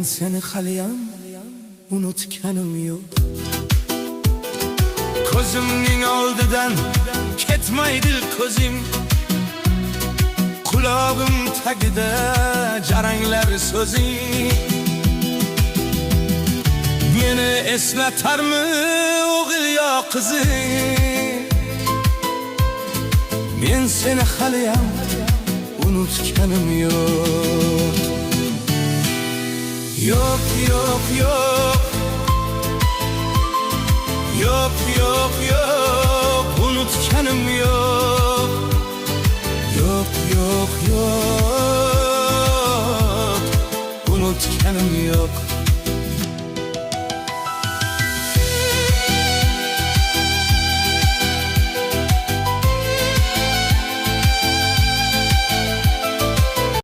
Men seni haliyam unutganim yo'q. Ko'zimning oldidan ketmaydi ko'zing. Qulog'im tagida jaranglar so'zing. Meni eslatarmi o'g'il yo qizing? Men seni haliyam unutganim yo'q. Yok yok yok, yok yok yok, unutganim yok. Yok yok yok.